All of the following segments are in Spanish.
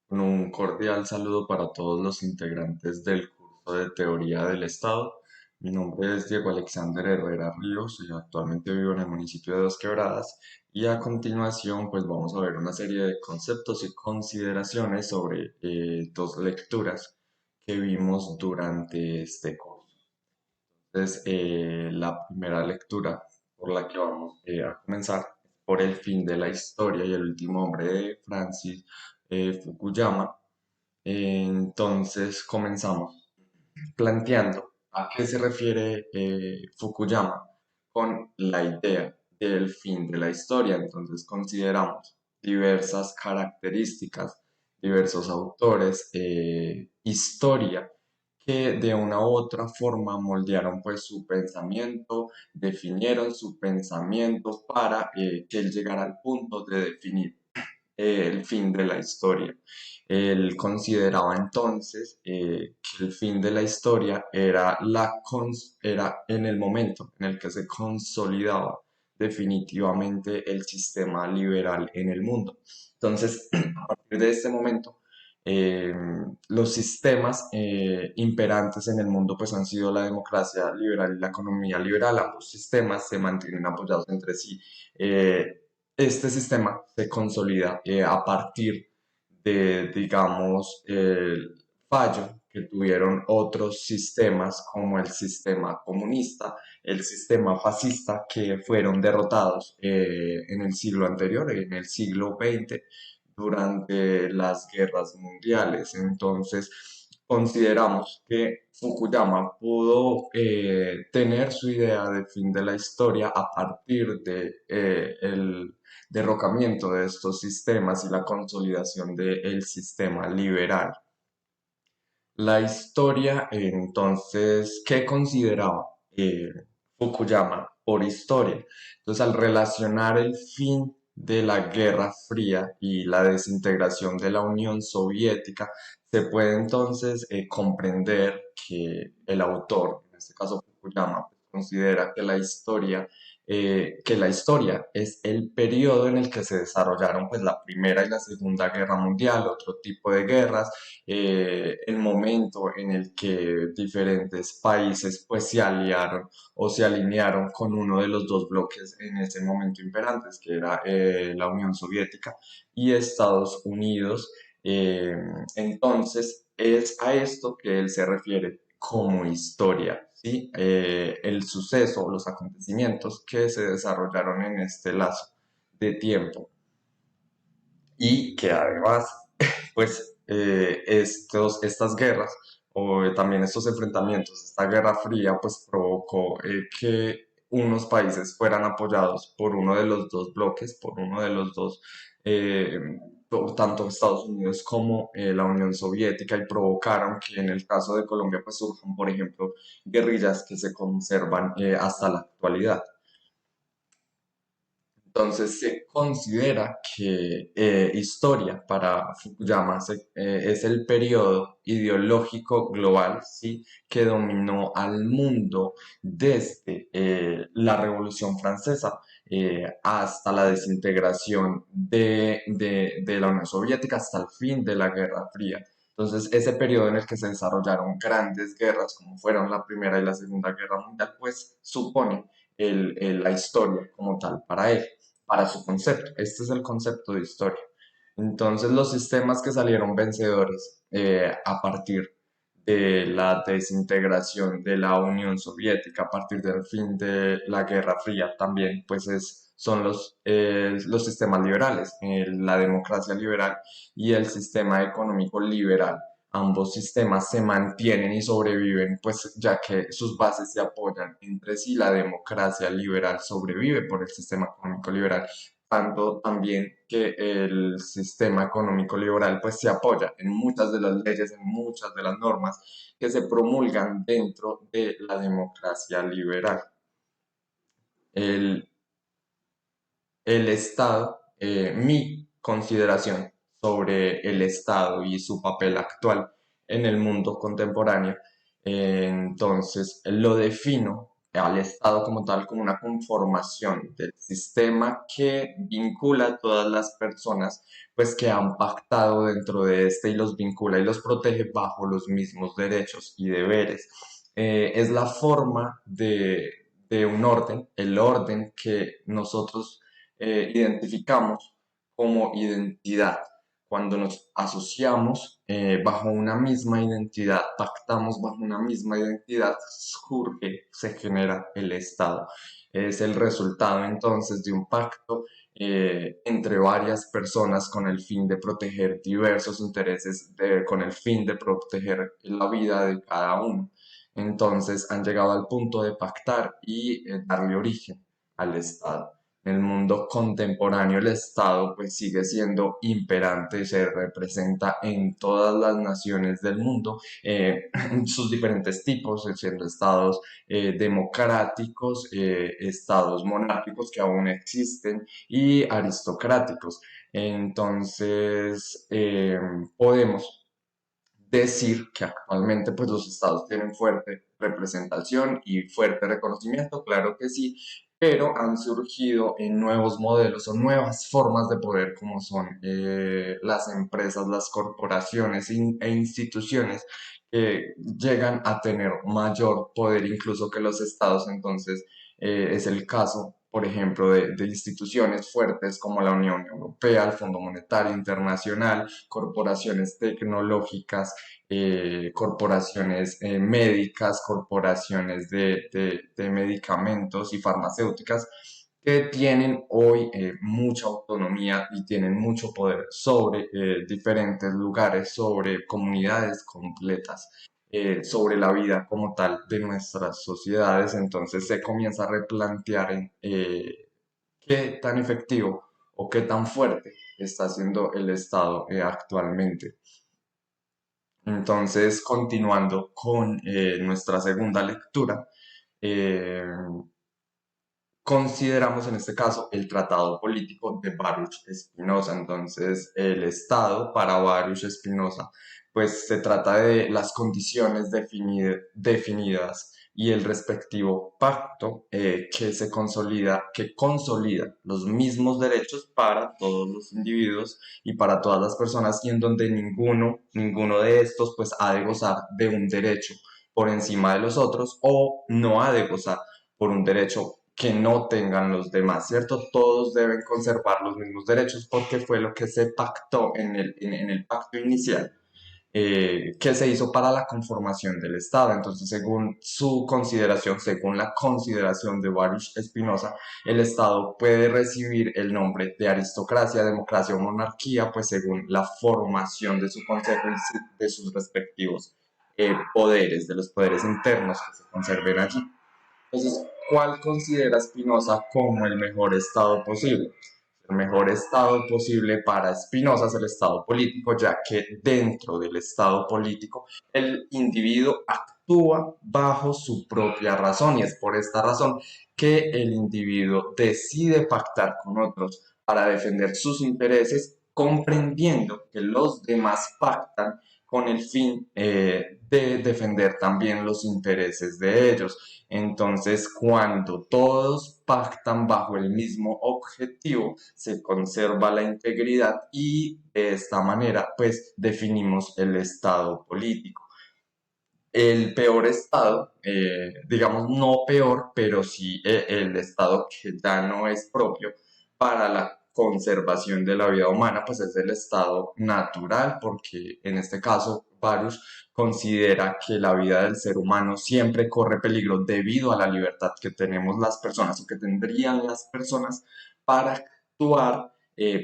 Con un cordial saludo para todos los integrantes del curso de Teoría del Estado. Mi nombre es Diego Alexander Herrera Ríos y actualmente vivo en el municipio de Dos Quebradas y a continuación pues vamos a ver una serie de conceptos y consideraciones sobre dos lecturas que vimos durante este curso. Entonces, la primera lectura por la que vamos a comenzar es por el fin de la historia y el último hombre de Francis Fukuyama. Entonces, comenzamos planteando a qué se refiere Fukuyama con la idea del fin de la historia. Entonces, consideramos diversas características, diversos autores, historia que de una u otra forma moldearon pues su pensamiento, definieron su pensamiento para que él llegara al punto de definir el fin de la historia. Él consideraba entonces que el fin de la historia era en el momento en el que se consolidaba definitivamente el sistema liberal en el mundo. Entonces, a partir de este momento, eh, los sistemas imperantes en el mundo pues han sido la democracia liberal y la economía liberal. Ambos sistemas se mantienen apoyados entre sí. Este sistema se consolida a partir de, digamos, el fallo que tuvieron otros sistemas como el sistema comunista, el sistema fascista, que fueron derrotados en el siglo anterior, en el siglo XX, durante las guerras mundiales. Entonces, consideramos que Fukuyama pudo tener su idea de fin de la historia a partir de el derrocamiento de estos sistemas y la consolidación del sistema liberal. La historia, entonces, ¿qué consideraba Fukuyama por historia? Entonces, al relacionar el fin de la Guerra Fría y la desintegración de la Unión Soviética, se puede entonces comprender que el autor, en este caso Fukuyama, pues, considera que la historia es el periodo en el que se desarrollaron pues, la Primera y la Segunda Guerra Mundial, otro tipo de guerras, el momento en el que diferentes países pues se aliaron o se alinearon con uno de los dos bloques en ese momento imperantes, que era la Unión Soviética y Estados Unidos. Eh, entonces, es a esto que él se refiere como historia, ¿sí? El suceso, los acontecimientos que se desarrollaron en este lazo de tiempo y que además pues estas guerras o también estos enfrentamientos, esta guerra fría, pues provocó que unos países fueran apoyados por uno de los dos bloques, por uno de los dos, eh, tanto Estados Unidos como la Unión Soviética, y provocaron que en el caso de Colombia pues surjan, por ejemplo, guerrillas que se conservan hasta la actualidad. Entonces se considera que historia para Fukuyama es el periodo ideológico global, ¿sí? Que dominó al mundo desde la Revolución Francesa hasta la desintegración de la Unión Soviética, hasta el fin de la Guerra Fría. Entonces, ese periodo en el que se desarrollaron grandes guerras, como fueron la Primera y la Segunda Guerra Mundial, pues supone la historia como tal para él, para su concepto. Este es el concepto de historia. Entonces, los sistemas que salieron vencedores a partir de la desintegración de la Unión Soviética, a partir del fin de la Guerra Fría, también pues son los sistemas liberales, la democracia liberal y el sistema económico liberal. Ambos sistemas se mantienen y sobreviven, pues ya que sus bases se apoyan entre sí. La democracia liberal sobrevive por el sistema económico liberal, tanto también que el sistema económico liberal pues se apoya en muchas de las leyes, en muchas de las normas que se promulgan dentro de la democracia liberal. El, el Estado, mi consideración sobre el Estado y su papel actual en el mundo contemporáneo, entonces lo defino al Estado como tal, como una conformación del sistema que vincula a todas las personas, pues que han pactado dentro de este y los vincula y los protege bajo los mismos derechos y deberes. Es la forma de un orden, el orden que nosotros identificamos como identidad. Cuando nos asociamos bajo una misma identidad, pactamos bajo una misma identidad, surge, se genera el Estado. Es el resultado entonces de un pacto entre varias personas con el fin de proteger diversos intereses, con el fin de proteger la vida de cada uno. Entonces han llegado al punto de pactar y darle origen al Estado. En el mundo contemporáneo el Estado pues sigue siendo imperante, se representa en todas las naciones del mundo, en sus diferentes tipos, siendo estados democráticos, estados monárquicos que aún existen y aristocráticos. Entonces, podemos decir que actualmente pues los estados tienen fuerte representación y fuerte reconocimiento, claro que sí, pero han surgido en nuevos modelos o nuevas formas de poder como son las empresas, las corporaciones e instituciones que llegan a tener mayor poder incluso que los estados. Entonces es el caso, por ejemplo, de instituciones fuertes como la Unión Europea, el Fondo Monetario Internacional, corporaciones tecnológicas, corporaciones médicas, corporaciones de medicamentos y farmacéuticas que tienen hoy mucha autonomía y tienen mucho poder sobre diferentes lugares, sobre comunidades completas, sobre la vida como tal de nuestras sociedades. Entonces se comienza a replantear qué tan efectivo o qué tan fuerte está siendo el Estado actualmente. Entonces, continuando con nuestra segunda lectura, eh, consideramos en este caso el tratado político de Baruch Spinoza. Entonces, el Estado para Baruch Spinoza, pues se trata de las condiciones definidas y el respectivo pacto que consolida los mismos derechos para todos los individuos y para todas las personas, y en donde ninguno de estos pues ha de gozar de un derecho por encima de los otros o no ha de gozar por un derecho que no tengan los demás, ¿cierto? Todos deben conservar los mismos derechos porque fue lo que se pactó en el pacto inicial que se hizo para la conformación del Estado. Entonces, según su consideración, según la consideración de Baruch Spinoza, el Estado puede recibir el nombre de aristocracia, democracia o monarquía, pues según la formación de su consejo y de sus respectivos poderes, de los poderes internos que se conserven allí. Entonces, ¿cuál considera Spinoza como el mejor estado posible? El mejor estado posible para Spinoza es el estado político, ya que dentro del estado político el individuo actúa bajo su propia razón, y es por esta razón que el individuo decide pactar con otros para defender sus intereses, comprendiendo que los demás pactan con el fin de defender también los intereses de ellos. Entonces, cuando todos pactan bajo el mismo objetivo, se conserva la integridad y de esta manera, pues, definimos el estado político. El peor estado, digamos no peor, pero sí el estado que ya no es propio para la conservación de la vida humana, pues es el estado natural, porque en este caso Baruch considera que la vida del ser humano siempre corre peligro debido a la libertad que tenemos las personas o que tendrían las personas para actuar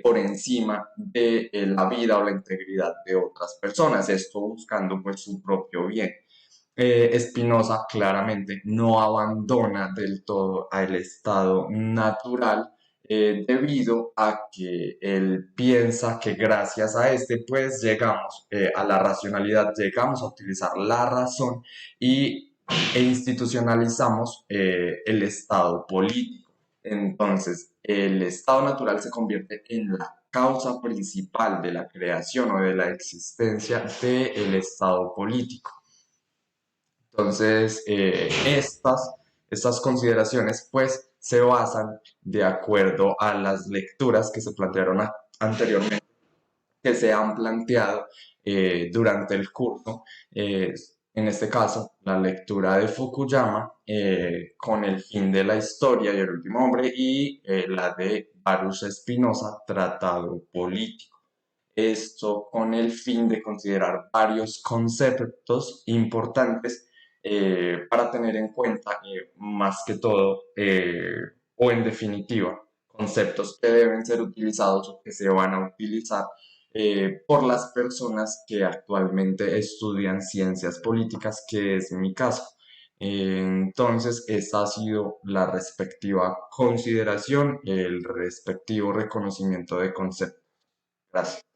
por encima de la vida o la integridad de otras personas, esto buscando pues su propio bien. Spinoza claramente no abandona del todo al estado natural debido a que él piensa que gracias a este pues llegamos a la racionalidad, llegamos a utilizar la razón e institucionalizamos el estado político. Entonces, el estado natural se convierte en la causa principal de la creación o de la existencia del estado político. Entonces, estas Estas consideraciones pues se basan de acuerdo a las lecturas que se plantearon anteriormente, que se han planteado durante el curso. Eh, en este caso, la lectura de Fukuyama, con el fin de la historia y el último hombre, y la de Baruch Spinoza, Tratado Político. Esto con el fin de considerar varios conceptos importantes para tener en cuenta, más que todo, o en definitiva, conceptos que deben ser utilizados o que se van a utilizar por las personas que actualmente estudian ciencias políticas, que es mi caso. Entonces, esta ha sido la respectiva consideración, el respectivo reconocimiento de conceptos. Gracias.